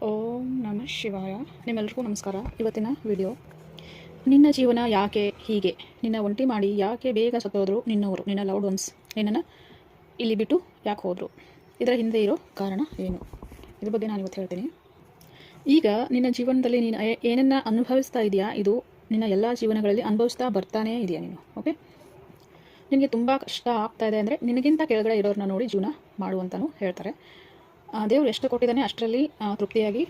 ಓಂ ನಮಃ ಶಿವಾಯ. ನಿಮ್ಮೆಲ್ಲರಿಗೂ ನಮಸ್ಕಾರ. ಇವತ್ತಿನ ವಿಡಿಯೋ, ನಿನ್ನ ಜೀವನ ಯಾಕೆ ಹೀಗೆ, ನಿನ್ನ ಒಂಟಿ ಮಾಡಿ ಯಾಕೆ ಬೇಗ ಸತ್ತೋದ್ರು ನಿನ್ನವರು, ನಿನ್ನ ಲವ್ಡ್ ಒನ್ಸ್ ನಿನ್ನನ್ನು ಇಲ್ಲಿ ಬಿಟ್ಟು ಯಾಕೆ ಹೋದರು, ಇದರ ಹಿಂದೆ ಇರೋ ಕಾರಣ ಏನು, ಇದ್ರ ಬಗ್ಗೆ ನಾನು ಇವತ್ತು ಹೇಳ್ತೀನಿ. ಈಗ ನಿನ್ನ ಜೀವನದಲ್ಲಿ ನೀನು ಏನನ್ನು ಅನುಭವಿಸ್ತಾ ಇದೆಯಾ, ಇದು ನಿನ್ನ ಎಲ್ಲ ಜೀವನಗಳಲ್ಲಿ ಅನುಭವಿಸ್ತಾ ಬರ್ತಾನೇ ಇದೆಯಾ ನೀನು. ಓಕೆ, ನಿನಗೆ ತುಂಬ ಕಷ್ಟ ಆಗ್ತಾ ಇದೆ ಅಂದರೆ ನಿನಗಿಂತ ಕೆಳಗಡೆ ಇರೋರನ್ನ ನೋಡಿ ಜೀವನ ಮಾಡುವಂತಲೂ ಹೇಳ್ತಾರೆ. ದೇವರು ಎಷ್ಟು ಕೊಟ್ಟಿದ್ದಾನೆ ಅಷ್ಟರಲ್ಲಿ ತೃಪ್ತಿಯಾಗಿ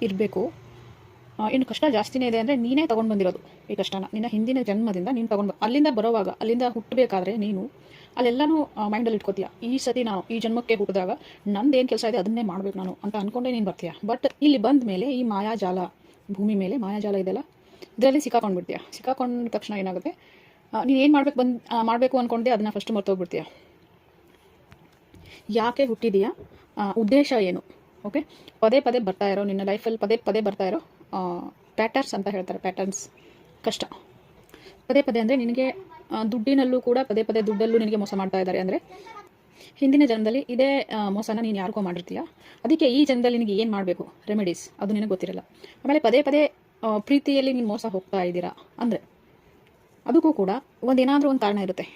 ಇರಬೇಕು. ಇನ್ನು ಕಷ್ಟ ಜಾಸ್ತಿನೇ ಇದೆ ಅಂದರೆ ನೀನೇ ತೊಗೊಂಡು ಬಂದಿರೋದು ಈ ಕಷ್ಟನ, ನಿನ್ನ ಹಿಂದಿನ ಜನ್ಮದಿಂದ ನೀನು ತೊಗೊಂಡು ಅಲ್ಲಿಂದ ಬರೋವಾಗ, ಅಲ್ಲಿಂದ ಹುಟ್ಟಬೇಕಾದ್ರೆ ನೀನು ಅಲ್ಲೆಲ್ಲನೂ ಮೈಂಡಲ್ಲಿ ಇಟ್ಕೋತೀಯ. ಈ ಸತಿ ನಾನು ಈ ಜನ್ಮಕ್ಕೆ ಹುಟ್ಟಿದಾಗ ನಂದೇನು ಕೆಲಸ ಇದೆ ಅದನ್ನೇ ಮಾಡಬೇಕು ನಾನು ಅಂತ ಅಂದ್ಕೊಂಡೇ ನೀನು ಬರ್ತೀಯ. ಬಟ್ ಇಲ್ಲಿ ಬಂದ ಮೇಲೆ ಈ ಮಾಯಾಜಾಲ, ಭೂಮಿ ಮೇಲೆ ಮಾಯಾಜಾಲ ಇದೆಲ್ಲ, ಇದರಲ್ಲಿ ಸಿಕ್ಕಾಕೊಂಡ್ಬಿಡ್ತೀಯ. ಸಿಕ್ಕಾಕೊಂಡ ತಕ್ಷಣ ಏನಾಗುತ್ತೆ, ನೀನು ಏನು ಮಾಡಬೇಕು ಅಂದ್ಕೊಂಡೆ ಅದನ್ನ ಫಸ್ಟ್ ಮರ್ತೋಗ್ಬಿಡ್ತೀಯ. ಯಾಕೆ ಹುಟ್ಟಿದೀಯಾ, ಉದ್ದೇಶ ಏನು. ಓಕೆ, ಪದೇ ಪದೇ ಬರ್ತಾ ಇರೋ ನಿನ್ನ ಲೈಫಲ್ಲಿ ಪದೇ ಪದೇ ಬರ್ತಾ ಇರೋ ಪ್ಯಾಟರ್ನ್ಸ್ ಅಂತ ಹೇಳ್ತಾರೆ, ಪ್ಯಾಟರ್ನ್ಸ್ ಕಷ್ಟ. ಪದೇ ಪದೇ ಅಂದರೆ ನಿನಗೆ ದುಡ್ಡಿನಲ್ಲೂ ಕೂಡ ಪದೇ ಪದೇ ದುಡ್ಡಲ್ಲೂ ನಿನಗೆ ಮೋಸ ಮಾಡ್ತಾ ಇದ್ದಾರೆ ಅಂದರೆ ಹಿಂದಿನ ಜನ್ಮದಲ್ಲಿ ಇದೇ ಮೋಸನ ನೀನು ಯಾರಿಗೋ ಮಾಡಿರ್ತೀಯ. ಅದಕ್ಕೆ ಈ ಜನ್ಮದಲ್ಲಿ ನಿನಗೆ ಏನು ಮಾಡಬೇಕು, ರೆಮಿಡೀಸ್, ಅದು ನಿನಗೆ ಗೊತ್ತಿರಲ್ಲ. ಆಮೇಲೆ ಪದೇ ಪದೇ ಪ್ರೀತಿಯಲ್ಲಿ ನೀನು ಮೋಸ ಹೋಗ್ತಾ ಇದ್ದೀರಾ ಅಂದರೆ ಅದಕ್ಕೂ ಕೂಡ ಒಂದೇನಾದರೂ ಒಂದು ಕಾರಣ ಇರುತ್ತೆ.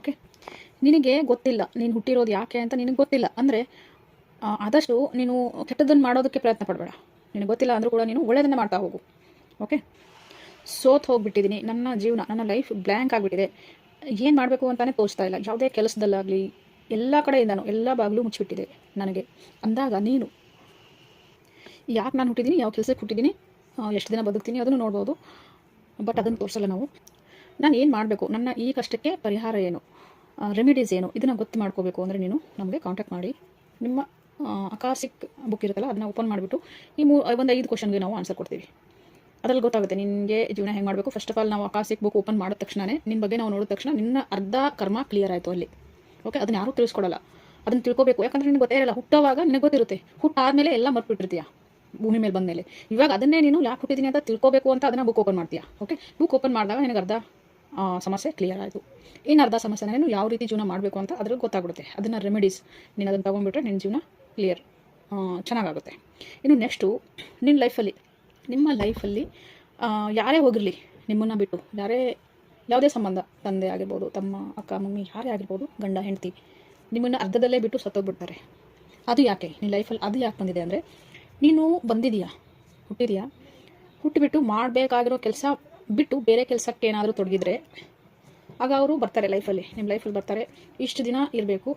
ಓಕೆ, ನಿನಗೆ ಗೊತ್ತಿಲ್ಲ ನೀನು ಹುಟ್ಟಿರೋದು ಯಾಕೆ ಅಂತ ನಿನಗೆ ಗೊತ್ತಿಲ್ಲ ಅಂದರೆ ಆದಷ್ಟು ನೀನು ಕೆಟ್ಟದನ್ನು ಮಾಡೋದಕ್ಕೆ ಪ್ರಯತ್ನ ಪಡಬೇಡ. ನಿನಗೆ ಗೊತ್ತಿಲ್ಲ ಅಂದರೂ ಕೂಡ ನೀನು ಒಳ್ಳೆಯದನ್ನೇ ಮಾಡ್ತಾ ಹೋಗು. ಓಕೆ, ಹೋಗ್ಬಿಟ್ಟಿದ್ದೀನಿ, ನನ್ನ ಜೀವನ, ನನ್ನ ಲೈಫ್ ಬ್ಲ್ಯಾಂಕ್ ಆಗಿಬಿಟ್ಟಿದೆ, ಏನು ಮಾಡಬೇಕು ಅಂತಲೇ ತೋರಿಸ್ತಾ ಇಲ್ಲ, ಯಾವುದೇ ಕೆಲಸದಲ್ಲಾಗಲಿ ಎಲ್ಲ ಕಡೆಯಿಂದನೂ ಎಲ್ಲ ಬಾಗಿಲು ಮುಚ್ಚಿಬಿಟ್ಟಿದೆ ನನಗೆ ಅಂದಾಗ ನೀನು ಯಾಕೆ ನಾನು ಹುಟ್ಟಿದ್ದೀನಿ, ಯಾವ ಕೆಲಸಕ್ಕೆ ಹುಟ್ಟಿದ್ದೀನಿ, ಎಷ್ಟು ದಿನ ಬದುಕ್ತೀನಿ ಅದನ್ನು ನೋಡ್ಬೋದು. ಬಟ್ ಅದನ್ನು ತೋರಿಸಲ್ಲ ನಾವು. ನಾನು ಏನು ಮಾಡಬೇಕು, ನನ್ನ ಈ ಕಷ್ಟಕ್ಕೆ ಪರಿಹಾರ ಏನು, ರೆಮಿಡೀಸ್ ಏನು, ಇದನ್ನು ಗೊತ್ತು ಮಾಡ್ಕೋಬೇಕು ಅಂದರೆ ನೀನು ನಮಗೆ ಕಾಂಟ್ಯಾಕ್ಟ್ ಮಾಡಿ. ನಿಮ್ಮ ಅಕಾಸಿಕ್ ಬುಕ್ ಇರುತ್ತಲ್ಲ ಅದನ್ನ ಓಪನ್ ಮಾಡಿಬಿಟ್ಟು ಈ ಒಂದು 5 ಕ್ವಶನ್ಗೆ ನಾವು ಆನ್ಸರ್ ಕೊಡ್ತೀವಿ. ಅದರಲ್ಲಿ ಗೊತ್ತಾಗುತ್ತೆ ನಿನಗೆ ಜೀವನ ಹೆಂಗೆ ಮಾಡಬೇಕು. ಫಸ್ಟ್ ಆಫ್ ಆಲ್ ನಾವು ಅಕಾಸಿಕ್ ಬುಕ್ ಓಪನ್ ಮಾಡಿದ ತಕ್ಷಣವೇ ನಿನ್ನ ಬಗ್ಗೆ ನಾವು ನೋಡಿದ ತಕ್ಷಣ ನಿನ್ನ ಅರ್ಧ ಕರ್ಮ ಕ್ಲಿಯರ್ ಆಯಿತು ಅಲ್ಲಿ. ಓಕೆ, ಅದನ್ನ ಯಾರೂ ತಿಳಿಸ್ಕೊಡಲ್ಲ, ಅದನ್ನು ತಿಳ್ಕೊಬೇಕು. ಯಾಕಂದರೆ ನಿನಗೆ ಗೊತ್ತೇ ಇರಲ್ಲ, ಹುಟ್ಟೋವಾಗ ನಿನಗೆ ಗೊತ್ತಿರುತ್ತೆ, ಹುಟ್ಟಾದ್ಮೇಲೆ ಎಲ್ಲ ಮರ್ಬಿಟ್ಟಿರ್ತೀಯ ಭೂಮಿ ಮೇಲೆ ಬಂದಮೇಲೆ. ಇವಾಗ ಅದನ್ನೇ ನೀನು ಯಾಕೆ ಹುಟ್ಟಿದ್ದೀನಿ ಅಂತ ತಿಳ್ಕೊಬೇಕು ಅಂತ ಅದನ್ನು ಬುಕ್ ಓಪನ್ ಮಾಡ್ತೀಯಾ. ಓಕೆ, ಬುಕ್ ಓಪನ್ ಮಾಡಿದಾಗ ನಿನಗೆ ಅರ್ಧ ಸಮಸ್ಯೆ ಕ್ಲಿಯರ್ ಆಯಿತು. ಇನ್ನು ಅರ್ಧ ಸಮಸ್ಯೆನ ನೀನು ಯಾವ ರೀತಿ ಜೀವನ ಮಾಡಬೇಕು ಅಂತ ಅದ್ರಲ್ಲಿ ಗೊತ್ತಾಗ್ಬಿಡುತ್ತೆ. ಅದನ್ನು ರೆಮಿಡೀಸ್ ನೀನು ಅದನ್ನು ತೊಗೊಂಡ್ಬಿಟ್ರೆ ನಿನ್ನ ಜೀವನ ಕ್ಲಿಯರ್ ಚೆನ್ನಾಗಾಗುತ್ತೆ. ಇನ್ನು ನೆಕ್ಸ್ಟು ನಿಮ್ಮ ಲೈಫಲ್ಲಿ ಯಾರೇ ಹೋಗಿರಲಿ, ನಿಮ್ಮನ್ನು ಬಿಟ್ಟು ಯಾವುದೇ ಸಂಬಂಧ, ತಂದೆ ಆಗಿರ್ಬೋದು, ತಮ್ಮ, ಅಕ್ಕ, ಮಮ್ಮಿ, ಯಾರೇ ಆಗಿರ್ಬೋದು, ಗಂಡ ಹೆಂಡತಿ, ನಿಮ್ಮನ್ನು ಅರ್ಧದಲ್ಲೇ ಬಿಟ್ಟು ಸತ್ತೋಗ್ಬಿಡ್ತಾರೆ. ಅದು ಯಾಕೆ ನಿನ್ನ ಲೈಫಲ್ಲಿ ಅದು ಯಾಕೆ ಬಂದಿದೆ ಅಂದರೆ ನೀನು ಹುಟ್ಟಿಬಿಟ್ಟು ಮಾಡಬೇಕಾಗಿರೋ ಕೆಲಸ ಬಿಟ್ಟು ಬೇರೆ ಕೆಲಸಕ್ಕೆ ಏನಾದರೂ ತೊಡಗಿದ್ರೆ ಆಗ ಅವರು ಬರ್ತಾರೆ ಲೈಫಲ್ಲಿ, ನಿಮ್ಮ ಲೈಫಲ್ಲಿ ಬರ್ತಾರೆ. ಇಷ್ಟು ದಿನ ಇರಬೇಕು,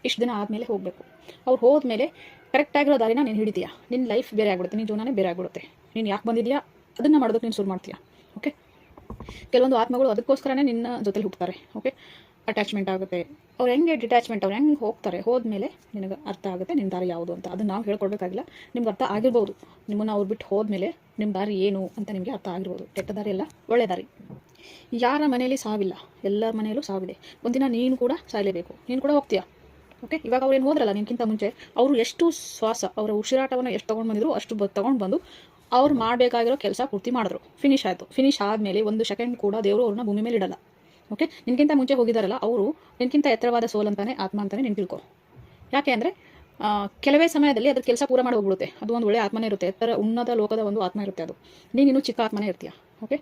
ಇಷ್ಟು ದಿನ ಆದಮೇಲೆ ಹೋಗಬೇಕು. ಅವ್ರು ಹೋದ್ಮೇಲೆ ಕರೆಕ್ಟಾಗಿರೋ ದಾರಿನ ನೀನು ಹಿಡಿತೀಯ, ನಿನ್ನ ಲೈಫ್ ಬೇರೆ ಆಗ್ಬಿಡುತ್ತೆ, ನಿನ್ನ ಜೀವನನೇ ಬೇರೆ ಆಗ್ಬಿಡುತ್ತೆ. ನೀನು ಯಾಕೆ ಬಂದಿದೆಯಾ ಅದನ್ನು ಮಾಡೋದಕ್ಕೆ ನೀನು ಶುರು ಮಾಡ್ತೀಯ. ಓಕೆ, ಕೆಲವೊಂದು ಆತ್ಮಗಳು ಅದಕ್ಕೋಸ್ಕರನೇ ನಿನ್ನ ಜೊತೆಲಿ ಹುಡ್ತಾರೆ. ಓಕೆ, ಅಟ್ಯಾಚ್ಮೆಂಟ್ ಆಗುತ್ತೆ. ಅವ್ರು ಹೆಂಗೆ ಡಿಟ್ಯಾಚ್ಮೆಂಟ್, ಅವ್ರು ಹೆಂಗೆ ಹೋಗ್ತಾರೆ, ಹೋದ್ಮೇಲೆ ನಿನಗೆ ಅರ್ಥ ಆಗುತ್ತೆ ನಿಮ್ಮ ದಾರಿ ಯಾವುದು ಅಂತ. ಅದನ್ನು ನಾವು ಹೇಳ್ಕೊಡ್ಬೇಕಾಗಿಲ್ಲ, ನಿಮ್ಗೆ ಅರ್ಥ ಆಗಿರ್ಬೋದು. ನಿಮ್ಮನ್ನು ಅವ್ರು ಬಿಟ್ಟು ಹೋದ್ಮೇಲೆ ನಿಮ್ಮ ದಾರಿ ಏನು ಅಂತ ನಿಮಗೆ ಅರ್ಥ ಆಗಿರ್ಬೋದು. ಕೆಟ್ಟ ದಾರಿ ಎಲ್ಲ ಒಳ್ಳೆ ದಾರಿ. ಯಾರ ಮನೆಯಲ್ಲಿ ಸಾವಿಲ್ಲ, ಎಲ್ಲರ ಮನೆಯಲ್ಲೂ ಸಾವಿದೆ. ಒಂದಿನ ನೀನು ಕೂಡ ಸಾಯಲೇಬೇಕು, ನೀನು ಕೂಡ ಹೋಗ್ತೀಯಾ. ಓಕೆ, ಇವಾಗ ಅವ್ರೇನು ಹೋದ್ರಲ್ಲ ನಿನ್ಕಿಂತ ಮುಂಚೆ, ಅವರು ಎಷ್ಟು ಶ್ವಾಸ, ಅವರ ಉಸಿರಾಟವನ್ನು ಎಷ್ಟು ತೊಗೊಂಡು ಬಂದಿದ್ರು ಅಷ್ಟು ತೊಗೊಂಡು ಬಂದು ಅವ್ರು ಮಾಡಬೇಕಾಗಿರೋ ಕೆಲಸ ಪೂರ್ತಿ ಮಾಡಿದ್ರು. ಫಿನಿಶ್ ಆಯಿತು. ಫಿನಿಶ್ ಆದಮೇಲೆ 1 ಸೆಕೆಂಡ್ ಕೂಡ ದೇವರು ಅವ್ರನ್ನ ಭೂಮಿ ಮೇಲೆ ಇಡಲ್ಲ. ಓಕೆ, ನಿನ್ಗಿಂತ ಮುಂಚೆ ಹೋಗಿದ್ದಾರಲ್ಲ ಅವರು ನಿನ್ಗಿಂತ ಎತ್ತರವಾದ ಸೋಲ್ ಅಂತಾನೆ, ಆತ್ಮ ಅಂತಾನೆ ನೀನು ತಿಳ್ಕೊ. ಯಾಕೆ ಅಂದರೆ ಕೆಲವೇ ಸಮಯದಲ್ಲಿ ಅದ್ರ ಕೆಲಸ ಪೂರ ಮಾಡಿ ಹೋಗ್ಬಿಡುತ್ತೆ. ಅದು ಒಂದು ಒಳ್ಳೆ ಆತ್ಮನೇ ಇರುತ್ತೆ, ಎತ್ತರ ಉನ್ನತ ಲೋಕದ ಒಂದು ಆತ್ಮ ಇರುತ್ತೆ. ಅದು ನೀನು ಚಿಕ್ಕ ಆತ್ಮನೇ ಇರ್ತೀಯ. ಓಕೆ,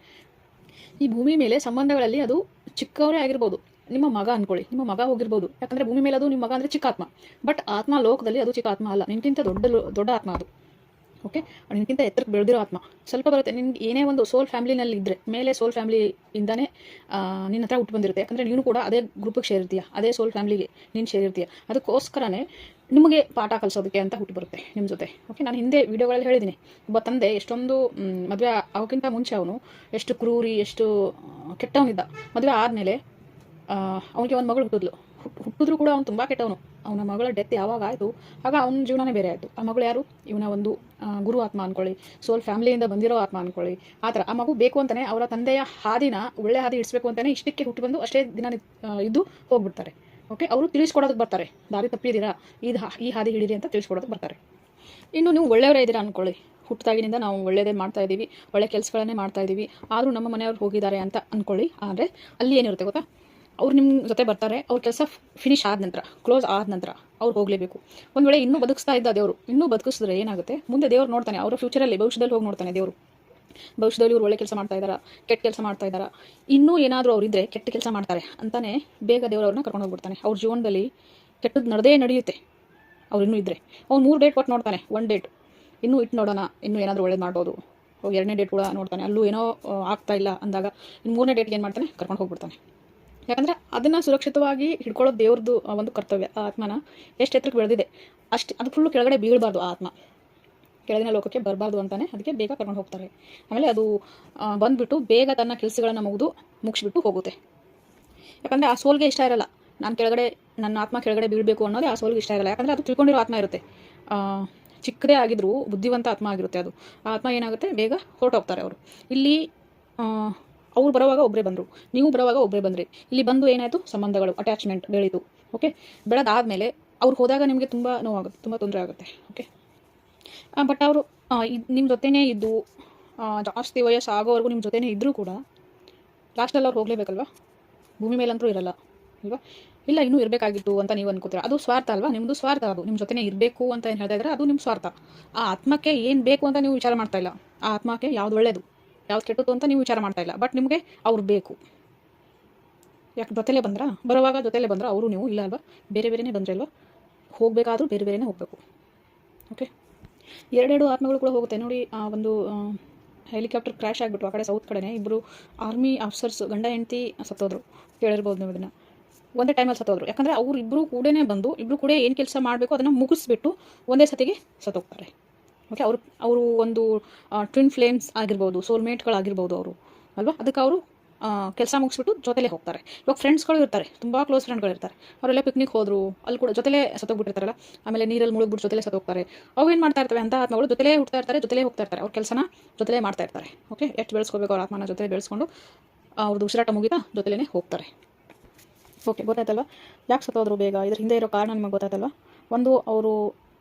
ಈ ಭೂಮಿ ಮೇಲೆ ಸಂಬಂಧಗಳಲ್ಲಿ ಅದು ಚಿಕ್ಕವರೇ ಆಗಿರ್ಬೋದು, ನಿಮ್ಮ ಮಗ ಅಂದ್ಕೊಳ್ಳಿ, ನಿಮ್ಮ ಮಗ ಹೋಗಿರ್ಬೋದು. ಯಾಕಂದರೆ ಭೂಮಿ ಮೇಲೆ ಅದು ನಿಮ್ಮ ಮಗ ಅಂದರೆ ಚಿಕ್ಕ ಆತ್ಮ, ಬಟ್ ಆತ್ಮ ಲೋಕದಲ್ಲಿ ಅದು ಚಿಕ್ಕ ಆತ್ಮ ಅಲ್ಲ, ನಿನ್ಗಿಂತ ದೊಡ್ಡ ಆತ್ಮ ಅದು. ಓಕೆ, ನಿನ್ಗಿಂತ ಎತ್ತರಕ್ಕೆ ಬೆಳೆದಿರೋ ಆತ್ಮ ಸ್ವಲ್ಪ ಬರುತ್ತೆ. ನಿನ್ಗೆ ಏನೇ ಒಂದು ಸೋಲ್ ಫ್ಯಾಮಿಲಿನಲ್ಲಿ ಇದ್ದರೆ ಮೇಲೆ ಸೋಲ್ ಫ್ಯಾಮಿಲಿಯಿಂದನೇ ನಿನ್ನ ಹತ್ರ ಹುಟ್ಟು ಬಂದಿರುತ್ತೆ. ಯಾಕಂದರೆ ನೀನು ಕೂಡ ಅದೇ ಗ್ರೂಪಿಗೆ ಸೇರಿರ್ತೀಯ, ಅದೇ ಸೋಲ್ ಫ್ಯಾಮಿಲಿಗೆ ನೀನು ಸೇರಿರ್ತೀಯ. ಅದಕ್ಕೋಸ್ಕರನೇ ನಿಮಗೆ ಪಾಠ ಕಲಿಸೋದಕ್ಕೆ ಅಂತ ಹುಟ್ಟು ಬರುತ್ತೆ ನಿಮ್ಮ ಜೊತೆ. ಓಕೆ, ನಾನು ಹಿಂದೆ ವೀಡಿಯೋಗಳಲ್ಲಿ ಹೇಳಿದ್ದೀನಿ, ಒಬ್ಬ ತಂದೆ ಎಷ್ಟೊಂದು ಮದುವೆ ಆಗೋಕ್ಕಿಂತ ಮುಂಚೆ ಅವನು ಎಷ್ಟು ಕ್ರೂರಿ, ಎಷ್ಟು ಕೆಟ್ಟವನಿದ್ದ. ಮದುವೆ ಆದಮೇಲೆ ಅವನಿಗೆ ಒಂದು ಮಗಳು ಹುಟ್ಟಿದ್ರು ಕೂಡ ಅವನು ತುಂಬ ಕೆಟ್ಟವನು. ಅವನ ಮಗಳ ಡೆತ್ ಯಾವಾಗ ಆಯಿತು ಆಗ ಅವನ ಜೀವನನೇ ಬೇರೆ ಆಯಿತು. ಆ ಮಗಳು ಯಾರು, ಇವನ ಒಂದು ಗುರು ಆತ್ಮ ಅಂದ್ಕೊಳ್ಳಿ, ಸೋಲ್ ಫ್ಯಾಮಿಲಿಯಿಂದ ಬಂದಿರೋ ಆತ್ಮ ಅಂದ್ಕೊಳ್ಳಿ. ಆ ಥರ ಆ ಮಗು ಬೇಕು ಅಂತಲೇ ಅವರ ತಂದೆಯ ಹಾದಿನ ಒಳ್ಳೆ ಹಾದಿ ಇಡಿಸ್ಬೇಕು ಅಂತಲೇ ಇಷ್ಟಕ್ಕೆ ಹುಟ್ಟು ಬಂದು ಅಷ್ಟೇ ದಿನ ಇದ್ದು ಹೋಗ್ಬಿಡ್ತಾರೆ. ಓಕೆ, ಅವರು ತಿಳಿಸ್ಕೊಡೋದಕ್ಕೆ ಬರ್ತಾರೆ, ದಾರಿ ತಪ್ಪಿದ್ದೀರಾ, ಈ ಹಾದಿ ಹಿಡೀರಿ ಅಂತ ತಿಳಿಸ್ಕೊಡೋದಕ್ಕೆ ಬರ್ತಾರೆ. ಇನ್ನು ನೀವು ಒಳ್ಳೆಯವರೇ ಇದ್ದೀರಾ ಅಂದ್ಕೊಳ್ಳಿ, ಹುಟ್ಟಿದಾಗಿನಿಂದ ನಾವು ಒಳ್ಳೆಯದೇ ಮಾಡ್ತಾ ಇದ್ದೀವಿ, ಒಳ್ಳೆ ಕೆಲಸಗಳನ್ನೇ ಮಾಡ್ತಾ ಇದ್ದೀವಿ, ಆದರೂ ನಮ್ಮ ಮನೆಯವ್ರು ಹೋಗಿದ್ದಾರೆ ಅಂತ ಅಂದ್ಕೊಳ್ಳಿ. ಆದರೆ ಅಲ್ಲಿ ಏನಿರುತ್ತೆ ಗೊತ್ತಾ, ಅವ್ರು ನಿಮ್ಮ ಜೊತೆ ಬರ್ತಾರೆ. ಅವ್ರ ಕೆಲಸ ಫಿನಿಶ್ ಆದ ನಂತರ, ಕ್ಲೋಸ್ ಆದ ನಂತರ ಅವ್ರು ಹೋಗಲೇಬೇಕು. ಒಂದು ವೇಳೆ ಇನ್ನೂ ಬದುಕಿಸ್ತಾ ಇದ್ದ ದೇವರು, ಇನ್ನೂ ಬದುಕಿಸಿದ್ರೆ ಏನಾಗುತ್ತೆ, ಮುಂದೆ ದೇವ್ರು ನೋಡ್ತಾನೆ. ಅವರ ಫ್ಯೂಚರಲ್ಲಿ, ಭವಿಷ್ಯದಲ್ಲಿ ಹೋಗಿ ನೋಡ್ತಾನೆ ದೇವರು. ಭವಿಷ್ಯದಲ್ಲಿ ಇವ್ರು ಒಳ್ಳೆ ಕೆಲಸ ಮಾಡ್ತಾ ಇದ್ದಾರಾ, ಕೆಟ್ಟ ಕೆಲಸ ಮಾಡ್ತಾ ಇದ್ದಾರಾ, ಇನ್ನೂ ಏನಾದರೂ ಅವರಿದ್ದರೆ ಕೆಟ್ಟ ಕೆಲಸ ಮಾಡ್ತಾರೆ ಅಂತಾನೆ ಬೇಗ ದೇವರವ್ರನ್ನ ಕರ್ಕೊಂಡು ಹೋಗ್ಬಿಡ್ತಾನೆ. ಅವ್ರ ಜೀವನದಲ್ಲಿ ಕೆಟ್ಟದ್ದು ನಡೆಯುತ್ತೆ ಅವ್ರು ಇನ್ನೂ ಇದ್ದರೆ. ಅವ್ನು 3 ಡೇಟ್ ಕೊಟ್ಟು ನೋಡ್ತಾನೆ. 1 ಡೇಟ್ ಇನ್ನೂ ಇಟ್ಟು ನೋಡೋಣ, ಇನ್ನೂ ಏನಾದರೂ ಒಳ್ಳೇದು ಮಾಡ್ಬೋದು. 2ನೇ ಡೇಟ್ ಕೂಡ ನೋಡ್ತಾನೆ, ಅಲ್ಲೂ ಏನೋ ಆಗ್ತಾ ಇಲ್ಲ ಅಂದಾಗ ಇನ್ನು 3ನೇ ಡೇಟ್ಗೆ ಏನು ಮಾಡ್ತಾನೆ, ಕರ್ಕೊಂಡು ಹೋಗ್ಬಿಡ್ತಾನೆ. ಯಾಕಂದರೆ ಅದನ್ನು ಸುರಕ್ಷಿತವಾಗಿ ಹಿಡ್ಕೊಳ್ಳೋದು ದೇವ್ರದ್ದು ಒಂದು ಕರ್ತವ್ಯ. ಆ ಆತ್ಮನ ಎಷ್ಟು ಎತ್ತರಕ್ಕೆ ಬೆಳೆದಿದೆ ಅಷ್ಟು, ಅದು ಫುಲ್ಲು ಕೆಳಗಡೆ ಬೀಳಬಾರ್ದು. ಆ ಆತ್ಮ ಕೆಳಗಿನ ಲೋಕಕ್ಕೆ ಬರಬಾರ್ದು ಅಂತಾನೆ ಅದಕ್ಕೆ ಬೇಗ ಕರ್ಕೊಂಡು ಹೋಗ್ತಾರೆ. ಆಮೇಲೆ ಅದು ಬಂದುಬಿಟ್ಟು ಬೇಗ ತನ್ನ ಕೆಲಸಗಳನ್ನು ಮುಗಿಸ್ಬಿಟ್ಟು ಹೋಗುತ್ತೆ. ಯಾಕಂದರೆ ಆ ಸೋಲ್ಗೆ ಇಷ್ಟ ಇರಲ್ಲ, ನಾನು ಕೆಳಗಡೆ, ನನ್ನ ಆತ್ಮ ಕೆಳಗಡೆ ಬೀಳಬೇಕು ಅನ್ನೋದೇ ಆ ಸೋಲ್ಗೆ ಇಷ್ಟ ಇರಲ್ಲ. ಯಾಕಂದರೆ ಅದು ತಿಳ್ಕೊಂಡಿರೋ ಆತ್ಮ ಇರುತ್ತೆ, ಚಿಕ್ಕದೇ ಆಗಿದ್ರು ಬುದ್ಧಿವಂತ ಆತ್ಮ ಆಗಿರುತ್ತೆ ಅದು. ಆ ಆತ್ಮ ಏನಾಗುತ್ತೆ, ಬೇಗ ಹೊರಟೋಗ್ತಾರೆ ಅವರು. ಇಲ್ಲಿ ಅವ್ರು ಬರೋವಾಗ ಒಬ್ಬರೇ ಬಂದರು, ನೀವು ಬರೋವಾಗ ಒಬ್ಬರೇ ಬಂದ್ರಿ. ಇಲ್ಲಿ ಬಂದು ಏನಾಯಿತು, ಸಂಬಂಧಗಳು, ಅಟ್ಯಾಚ್ಮೆಂಟ್ ಬೆಳೀತು. ಓಕೆ, ಬೆಳೆದಾದಮೇಲೆ ಅವ್ರು ಹೋದಾಗ ನಿಮಗೆ ತುಂಬ ನೋವಾಗುತ್ತೆ, ತುಂಬ ತೊಂದರೆ ಆಗುತ್ತೆ. ಓಕೆ, ಬಟ್ ಅವರು ನಿಮ್ಮ ಜೊತೆನೇ ಇದ್ದು ಜಾಸ್ತಿ ವಯಸ್ಸು ಆಗೋವರೆಗೂ ನಿಮ್ಮ ಜೊತೆನೇ ಇದ್ದರೂ ಕೂಡ ಲಾಸ್ಟಲ್ಲಿ ಅವ್ರು ಹೋಗಲೇಬೇಕಲ್ವ, ಭೂಮಿ ಮೇಲಂತೂ ಇರಲ್ಲ ಅಲ್ವಾ. ಇಲ್ಲ ಇನ್ನೂ ಇರಬೇಕಾಗಿತ್ತು ಅಂತ ನೀವು ಅನ್ಕೋತೀರ, ಅದು ಸ್ವಾರ್ಥ ಅಲ್ವಾ, ನಿಮ್ಮದು ಸ್ವಾರ್ಥ. ಅದು ನಿಮ್ಮ ಜೊತೆನೇ ಇರಬೇಕು ಅಂತ ಏನು ಹೇಳ್ತಾ ಇದ್ದಾರೆ, ಅದು ನಿಮ್ಮ ಸ್ವಾರ್ಥ. ಆ ಆತ್ಮಕ್ಕೆ ಏನು ಬೇಕು ಅಂತ ನೀವು ವಿಚಾರ ಮಾಡ್ತಾ ಇಲ್ಲ. ಆ ಆತ್ಮಕ್ಕೆ ಯಾವ್ದು ಒಳ್ಳೇದು, ಯಾವ್ದು ಕೆಟ್ಟದ್ದು ಅಂತ ನೀವು ವಿಚಾರ ಮಾಡ್ತಾ ಇಲ್ಲ. ಬಟ್ ನಿಮಗೆ ಅವ್ರು ಬೇಕು. ಯಾಕೆ ಜೊತೆಲೇ ಬರುವಾಗ ಜೊತೆಲೇ ಬಂದ್ರೆ ಅವರು ನೀವು ಇಲ್ಲ ಅಲ್ವಾ, ಬೇರೆ ಬೇರೆಯೇ ಬಂದರೆ ಅಲ್ವಾ. ಹೋಗಬೇಕಾದ್ರೂ ಬೇರೆ ಬೇರೆಯೇ ಹೋಗಬೇಕು. ಓಕೆ, 2 ಆತ್ಮಗಳು ಕೂಡ ಹೋಗುತ್ತೆ ನೋಡಿ. ಒಂದು ಹೆಲಿಕಾಪ್ಟರ್ ಕ್ರ್ಯಾಶ್ ಆಗಿಬಿಟ್ಟು ಆ ಕಡೆ ಸೌತ್ ಕಡೆನೇ ಇಬ್ಬರು ಆರ್ಮಿ ಆಫೀಸರ್ಸ್, ಗಂಡ ಹೆಂಡತಿ ಸತ್ತೋದ್ರು. ಕೇಳಿರ್ಬೋದು ನೀವು ಇದನ್ನು. ಒಂದೇ ಟೈಮಲ್ಲಿ ಸತ್ತೋದ್ರು. ಯಾಕಂದರೆ ಅವ್ರು ಇಬ್ಬರು ಕೂಡನೇ ಬಂದು, ಇಬ್ಬರು ಕೂಡ ಏನು ಕೆಲಸ ಮಾಡಬೇಕು ಅದನ್ನು ಮುಗಿಸ್ಬಿಟ್ಟು ಒಂದೇ ಸತಿಗೆ ಸತ್ತೋಗ್ತಾರೆ. ಓಕೆ, ಅವರು ಒಂದು ಟ್ವಿನ್ ಫ್ಲೇಮ್ಸ್ ಆಗಿರ್ಬೋದು, ಸೋಲ್ಮೇಟ್ಗಳಾಗಿರ್ಬೋದು ಅವರು ಅಲ್ವಾ. ಅದಕ್ಕೆ ಅವರು ಕೆಲಸ ಮುಗಿಸ್ಬಿಟ್ಟು ಜೊತೆಲೇ ಹೋಗ್ತಾರೆ. ಇವಾಗ ಫ್ರೆಂಡ್ಸ್ಗಳು ಇರ್ತಾರೆ, ತುಂಬ ಕ್ಲೋಸ್ ಫ್ರೆಂಡ್ಗಳಿರ್ತಾರೆ. ಅವರೆಲ್ಲ ಪಿಕ್ನಿಕ್ ಹೋದರು, ಅಲ್ಲಿ ಕೂಡ ಜೊತೆಲೇ ಸತ್ತೋಗ್ಬಿಟ್ಟಿರ್ತಾರಲ್ಲ. ಆಮೇಲೆ ನೀರಲ್ಲಿ ಮುಳುಗ್ಬಿಟ್ಟು ಜೊತೆಲೇ ಸತ್ತೋಗ್ತಾರೆ. ಅವು ಏನು ಮಾಡ್ತಾ ಇರ್ತವೆ ಅಂತ ಆತ್ಮಗಳು, ಜೊತೆಲೇ ಹುಡ್ತಾ ಇರ್ತಾರೆ, ಜೊತೆಲೇ ಹೋಗ್ತಾ ಇರ್ತಾರೆ, ಅವ್ರ ಕೆಲಸನ ಜೊತೆಲೇ ಮಾಡ್ತಾ ಇರ್ತಾರೆ. ಓಕೆ, ಎಷ್ಟು ಬೆಳೆಸ್ಕೋಬೇಕು ಅವ್ರ ಆತ್ಮನ ಜೊತೆ ಬೆಳೆಸ್ಕೊಂಡು ಅವ್ರದ್ದು ಉಸಿರಾಟ ಮುಗಿತಾ ಜೊತೆಲೇ ಹೋಗ್ತಾರೆ. ಓಕೆ, ಗೊತ್ತಾಯ್ತಲ್ವ ಯಾಕೆ ಸತ್ತೋದ್ರು ಬೇಗ? ಇದ್ರ ಹಿಂದೆ ಇರೋ ಕಾರಣ ನಿಮಗೆ ಗೊತ್ತಾಯ್ತಲ್ವ. ಒಂದು, ಅವರು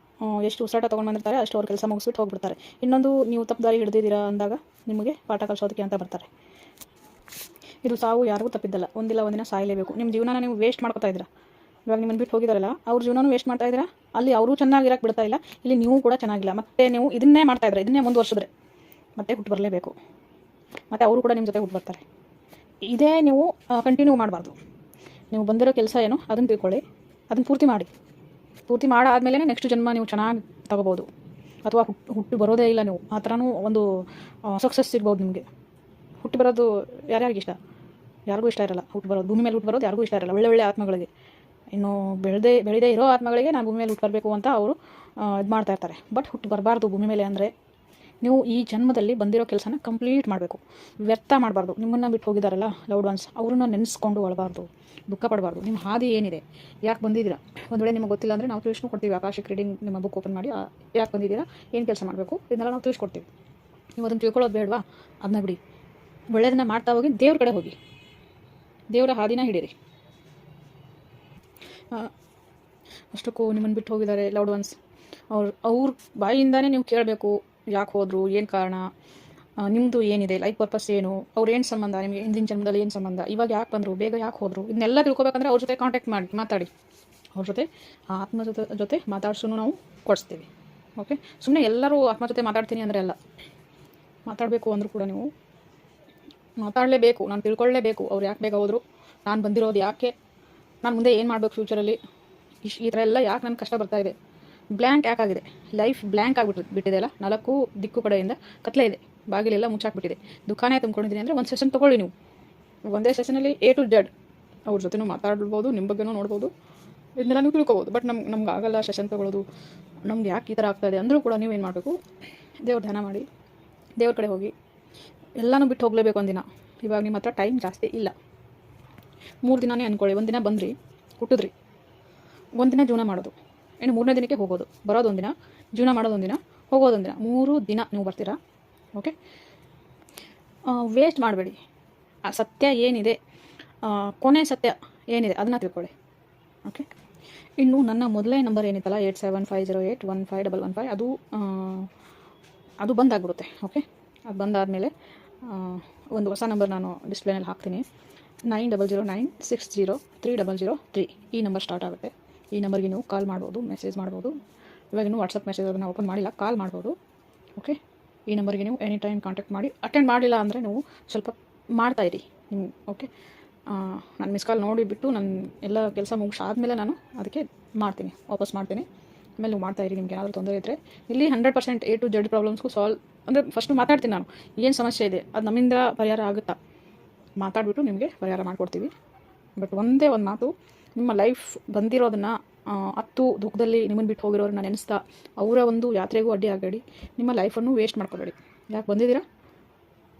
ಎಷ್ಟು ಉಸಿರಾಟ ತೊಗೊಂಡು ಬಂದಿರ್ತಾರೆ ಅಷ್ಟು ಅವ್ರ ಕೆಲಸ ಮುಗಿಸ್ಬಿಟ್ಟು ಹೋಗ್ಬಿಡ್ತಾರೆ. ಇನ್ನೊಂದು, ನೀವು ತಪ್ಪು ದಾರಿ ಹಿಡಿದಿದ್ದೀರಾ ಅಂದಾಗ ನಿಮಗೆ ಪಾಠ ಕಲಿಸೋದಕ್ಕೆ ಅಂತ ಬರ್ತಾರೆ. ಇದು ಸಾವು ಯಾರಿಗೂ ತಪ್ಪಿದ್ದಲ್ಲ, ಒಂದಿಲ್ಲ ಒಂದಿನ ಸಾಯಲೇಬೇಕು. ನಿಮ್ಮ ಜೀವನ ನೀವು ವೇಸ್ಟ್ ಮಾಡ್ಕೊತಾ ಇದ್ದೀರಾ. ಇವಾಗ ನಿಮ್ಮನ್ನು ಬಿಟ್ಟು ಹೋಗಿದಾರಲ್ಲ, ಅವ್ರ ಜೀವನನೂ ವೇಸ್ಟ್ ಮಾಡ್ತಾ ಇದ್ದೀರಾ. ಅಲ್ಲಿ ಅವರು ಚೆನ್ನಾಗಿರಕ್ಕೆ ಬಿಡ್ತಾ ಇಲ್ಲ, ಇಲ್ಲಿ ನೀವು ಕೂಡ ಚೆನ್ನಾಗಿಲ್ಲ. ಮತ್ತೆ ನೀವು ಇದನ್ನೇ ಮಾಡ್ತಾ ಇದ್ರೆ, ಇದನ್ನೇ ಮುಂದುವರ್ಸಿದ್ರೆ ಮತ್ತೆ ಹುಟ್ಟು ಬರಲೇಬೇಕು. ಮತ್ತು ಅವರು ಕೂಡ ನಿಮ್ಮ ಜೊತೆ ಹುಟ್ಟು ಬರ್ತಾರೆ. ಇದೇ ನೀವು ಕಂಟಿನ್ಯೂ ಮಾಡಬಾರ್ದು. ನೀವು ಬಂದಿರೋ ಕೆಲಸ ಏನು ಅದನ್ನು ತಿಳ್ಕೊಳ್ಳಿ, ಅದನ್ನು ಪೂರ್ತಿ ಮಾಡಾದಮೇಲೆ ನೆಕ್ಸ್ಟ್ ಜನ್ಮ ನೀವು ಚೆನ್ನಾಗಿ ತಗೋಬೋದು. ಅಥವಾ ಹುಟ್ಟು ಬರೋದೇ ಇಲ್ಲ ನೀವು, ಆ ಥರನೂ ಒಂದು ಸಕ್ಸಸ್ ಸಿಗ್ಬೋದು ನಿಮಗೆ. ಹುಟ್ಟು ಬರೋದು ಯಾರ್ಯಾರಿಗೆ ಇಷ್ಟ? ಯಾರಿಗೂ ಇಷ್ಟ ಇರಲ್ಲ ಹುಟ್ಟು ಬರೋದು. ಭೂಮಿ ಮೇಲೆ ಹುಟ್ಟು ಬರೋದು ಯಾರಿಗೂ ಇಷ್ಟ ಇರಲ್ಲ. ಒಳ್ಳೆ ಒಳ್ಳೆ ಆತ್ಮಗಳಿಗೆ, ಇನ್ನು ಬೆಳೆದೇ ಇರೋ ಆತ್ಮಗಳಿಗೆ ನಾನು ಭೂಮಿ ಮೇಲೆ ಹುಟ್ಟು ಬರಬೇಕು ಅಂತ ಅವರು ಇದು ಮಾಡ್ತಾ ಇರ್ತಾರೆ. ಬಟ್ ಹುಟ್ಟು ಬರಬಾರ್ದು ಭೂಮಿ ಮೇಲೆ. ಅಂದರೆ ನೀವು ಈ ಜನ್ಮದಲ್ಲಿ ಬಂದಿರೋ ಕೆಲಸನ ಕಂಪ್ಲೀಟ್ ಮಾಡಬೇಕು, ವ್ಯರ್ಥ ಮಾಡಬಾರ್ದು. ನಿಮ್ಮನ್ನು ಬಿಟ್ಟು ಹೋಗಿದ್ದಾರಲ್ಲ ಲವ್ಡ್ ಒನ್ಸ್, ಅವ್ರನ್ನ ನೆನೆಸ್ಕೊಂಡು ಅಳಬಾರ್ದು, ದುಃಖ ಪಡಬಾರ್ದು. ನಿಮ್ಮ ಹಾದಿ ಏನಿದೆ, ಯಾಕೆ ಬಂದಿದ್ದೀರಾ? ಒಂದು ವೇಳೆ ನಿಮಗೆ ಗೊತ್ತಿಲ್ಲ ಅಂದರೆ ನಾವು ತಿಳಿಸ್ಕೊಡ್ತೀವಿ. ಆಕಾಶಿಕ್ ರೀಡಿಂಗ್ ನಿಮ್ಮ ಬುಕ್ ಓಪನ್ ಮಾಡಿ ಯಾಕೆ ಬಂದಿದ್ದೀರಾ, ಏನು ಕೆಲಸ ಮಾಡಬೇಕು, ಇದನ್ನೆಲ್ಲ ನಾವು ತಿಳಿಸ್ಕೊಡ್ತೀವಿ. ನೀವು ಅದನ್ನು ತಿಳ್ಕೊಳ್ಳೋದು ಬೇಡವಾ? ಅದನ್ನ ಬಿಡಿ, ಒಳ್ಳೆಯದನ್ನ ಮಾಡ್ತಾ ಹೋಗಿ ದೇವ್ರ ಕಡೆ ಹೋಗಿ, ದೇವರ ಹಾದಿನ ಹಿಡೀರಿ. ಅಷ್ಟಕ್ಕೂ ನಿಮ್ಮನ್ನು ಬಿಟ್ಟು ಹೋಗಿದ್ದಾರೆ ಲವ್ಡ್ ಒನ್ಸ್, ಅವ್ರ ಬಾಯಿಯಿಂದಾನೇ ನೀವು ಕೇಳಬೇಕು, ಯಾಕೆ ಹೋದರು, ಏನು ಕಾರಣ, ನಿಮ್ಮದು ಏನಿದೆ, ಲೈಫ್ ಪರ್ಪಸ್ ಏನು, ಅವ್ರು ಏನು ಸಂಬಂಧ, ನಿಮಗೆ ಹಿಂದಿನ ಜನ್ಮದಲ್ಲಿ ಏನು ಸಂಬಂಧ, ಇವಾಗ ಯಾಕೆ ಬಂದರು, ಬೇಗ ಯಾಕೆ ಹೋದರು, ಇದನ್ನೆಲ್ಲ ತಿಳ್ಕೊಬೇಕಂದ್ರೆ ಅವ್ರ ಜೊತೆ ಕಾಂಟ್ಯಾಕ್ಟ್ ಮಾತಾಡಿ. ಅವ್ರ ಜೊತೆ ಆತ್ಮ ಜೊತೆ ಮಾತಾಡ್ಸೂ ನಾವು ಕೊಡಿಸ್ತೀವಿ. ಓಕೆ, ಸುಮ್ಮನೆ ಎಲ್ಲರೂ ಆತ್ಮ ಜೊತೆ ಮಾತಾಡ್ತೀನಿ ಅಂದರೆ ಅಲ್ಲ, ಮಾತಾಡಬೇಕು ಅಂದರೂ ಕೂಡ ನೀವು ಮಾತಾಡಲೇಬೇಕು. ನಾನು ತಿಳ್ಕೊಳ್ಳೇಬೇಕು ಅವ್ರು ಯಾಕೆ ಬೇಗ ಹೋದರು, ನಾನು ಬಂದಿರೋದು ಯಾಕೆ, ನಾನು ಮುಂದೆ ಏನು ಮಾಡಬೇಕು ಫ್ಯೂಚರಲ್ಲಿ, ಈ ಥರ ಎಲ್ಲ ಯಾಕೆ ನನಗೆ ಕಷ್ಟ ಬರ್ತಾಯಿದೆ, ಬ್ಲ್ಯಾಂಕ್ ಯಾಕಾಗಿದೆ, ಲೈಫ್ ಬ್ಲ್ಯಾಂಕ್ ಆಗಿಬಿಟ್ಟಿದೆ ಅಲ್ಲ. 4 ದಿಕ್ಕು ಕಡೆಯಿಂದ ಕತ್ಲೆ ಇದೆ, ಬಾಗಿಲೆಲ್ಲ ಮುಚ್ಚಾಕ್ಬಿಟ್ಟಿದೆ, ದುಃಖನೇ ತುಂಬ್ಕೊಂಡಿದ್ದೀನಿ ಅಂದರೆ ಒಂದು ಸೆಷನ್ ತೊಗೊಳ್ಳಿ ನೀವು. ಒಂದೇ ಸೆಷನಲ್ಲಿ A to Z ಅವ್ರ ಜೊತೆನೂ ಮಾತಾಡ್ಬೋದು, ನಿಮ್ಮ ಬಗ್ಗೆನೂ ನೋಡ್ಬೋದು, ಇದನ್ನೆಲ್ಲ ನೀವು ತಿಳ್ಕೊಬೋದು. ಬಟ್ ನಮ್ಗೆ ಆಗಲ್ಲ ಸೆಷನ್ ತೊಗೊಳ್ಳೋದು, ನಮ್ಗೆ ಯಾಕೆ ಈ ಥರ ಆಗ್ತಾಯಿದೆ ಅಂದರೂ ಕೂಡ ನೀವೇನು ಮಾಡಬೇಕು, ದೇವ್ರ ಧ್ಯಾನ ಮಾಡಿ, ದೇವ್ರ ಕಡೆ ಹೋಗಿ ಎಲ್ಲನೂ ಬಿಟ್ಟು ಹೋಗಲೇಬೇಕು ಒಂದಿನ. ಇವಾಗ ನಿಮ್ಮ ಹತ್ರ ಟೈಮ್ ಜಾಸ್ತಿ ಇಲ್ಲ, 3 ದಿನನೇ ಅಂದ್ಕೊಳ್ಳಿ. ಒಂದಿನ ಬಂದ್ರಿ, ಹುಟ್ಟಿದ್ರಿ, ಒಂದಿನ ಜೀವನ ಮಾಡೋದು, ಇನ್ನು 3ನೇ ದಿನಕ್ಕೆ ಹೋಗೋದು. ಬರೋದೊಂದಿನ, ಜೀವನ ಮಾಡೋದೊಂದಿನ, ಹೋಗೋದೊಂದಿನ, 3 ದಿನ ನೀವು ಬರ್ತೀರಾ. ಓಕೆ, ವೇಸ್ಟ್ ಮಾಡಬೇಡಿ. ಆ ಸತ್ಯ ಏನಿದೆ, ಕೊನೆ ಸತ್ಯ ಏನಿದೆ ಅದನ್ನು ತಿಳ್ಕೊಳ್ಳಿ. ಓಕೆ, ಇನ್ನು ನನ್ನ ಮೊದಲೇ ನಂಬರ್ ಏನಿತ್ತಲ್ಲ 8750815115 ಅದು ಬಂದಾಗ್ಬಿಡುತ್ತೆ. ಓಕೆ, ಅದು ಬಂದಾದಮೇಲೆ ಒಂದು ಹೊಸ ನಂಬರ್ ನಾನು ಡಿಸ್ಪ್ಲೇನಲ್ಲಿ ಹಾಕ್ತೀನಿ. 9009603003 ಈ ನಂಬರ್ ಸ್ಟಾರ್ಟ್ ಆಗುತ್ತೆ. ಈ ನಂಬರ್ಗೆ ನೀವು ಕಾಲ್ ಮಾಡ್ಬೋದು, ಮೆಸೇಜ್ ಮಾಡ್ಬೋದು. ಇವಾಗ ನೀವು ವಾಟ್ಸಪ್ ಮೆಸೇಜ್ ಅದನ್ನು ಓಪನ್ ಮಾಡಿಲ್ಲ, ಕಾಲ್ ಮಾಡ್ಬೋದು. ಓಕೆ, ಈ ನಂಬರ್ಗೆ ನೀವು ಎನಿ ಟೈಮ್ ಕಾಂಟ್ಯಾಕ್ಟ್ ಮಾಡಿ. ಅಟೆಂಡ್ ಮಾಡಿಲ್ಲ ಅಂದರೆ ನೀವು ಸ್ವಲ್ಪ ಮಾಡ್ತಾಯಿರಿ ನಿಮ್ಮ. ಓಕೆ, ನಾನು ಮಿಸ್ ಕಾಲ್ ನೋಡಿಬಿಟ್ಟು ನಾನು ಎಲ್ಲ ಕೆಲಸ ಮುಗಿಸಾದ್ಮೇಲೆ ನಾನು ಅದಕ್ಕೆ ಮಾಡ್ತೀನಿ, ವಾಪಸ್ ಮಾಡ್ತೀನಿ. ಆಮೇಲೆ ನೀವು ಮಾಡ್ತಾಯಿರಿ. ನಿಮ್ಗೆ ಏನಾದರೂ ತೊಂದರೆ ಇದ್ದರೆ ಇಲ್ಲಿ 100% A to Z ಪ್ರಾಬ್ಲಮ್ಸ್ಗೂ ಅಂದರೆ ಫಸ್ಟು ಮಾತಾಡ್ತೀನಿ ನಾನು, ಏನು ಸಮಸ್ಯೆ ಇದೆ ಅದು ನಮ್ಮಿಂದ ಪರಿಹಾರ ಆಗುತ್ತಾ ಮಾತಾಡಿಬಿಟ್ಟು ನಿಮಗೆ ಪರಿಹಾರ ಮಾಡಿಕೊಡ್ತೀವಿ. ಬಟ್ ಒಂದೇ ಒಂದು ಮಾತು, ನಿಮ್ಮ ಲೈಫ್ ಬಂದಿರೋದನ್ನು ಹತ್ತು ದುಃಖದಲ್ಲಿ ನಿಮ್ಮನ್ನು ಬಿಟ್ಟು ಹೋಗಿರೋರನ್ನ ನೆನೆಸ್ತಾ ಅವರ ಒಂದು ಯಾತ್ರೆಗೂ ಅಡ್ಡಿ ಆಗಬೇಡಿ. ನಿಮ್ಮ ಲೈಫನ್ನು ವೇಸ್ಟ್ ಮಾಡ್ಕೋಬೇಡಿ. ಯಾಕೆ ಬಂದಿದ್ದೀರಾ,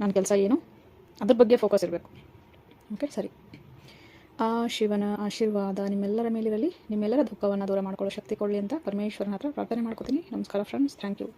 ನನ್ನ ಕೆಲಸ ಏನು, ಅದ್ರ ಬಗ್ಗೆ ಫೋಕಸ್ ಇರಬೇಕು. ಓಕೆ, ಸರಿ. ಆ ಶಿವನ ಆಶೀರ್ವಾದ ನಿಮ್ಮೆಲ್ಲರ ಮೇಲಿರಲಿ. ನಿಮ್ಮೆಲ್ಲರ ದುಃಖವನ್ನು ದೂರ ಮಾಡ್ಕೊಳ್ಳೋ ಶಕ್ತಿ ಕೊಡಲಿ ಅಂತ ಪರಮೇಶ್ವರನ ಹತ್ರ ಪ್ರಾರ್ಥನೆ ಮಾಡ್ಕೊತೀನಿ. ನಮಸ್ಕಾರ ಫ್ರೆಂಡ್ಸ್, ಥ್ಯಾಂಕ್ ಯು.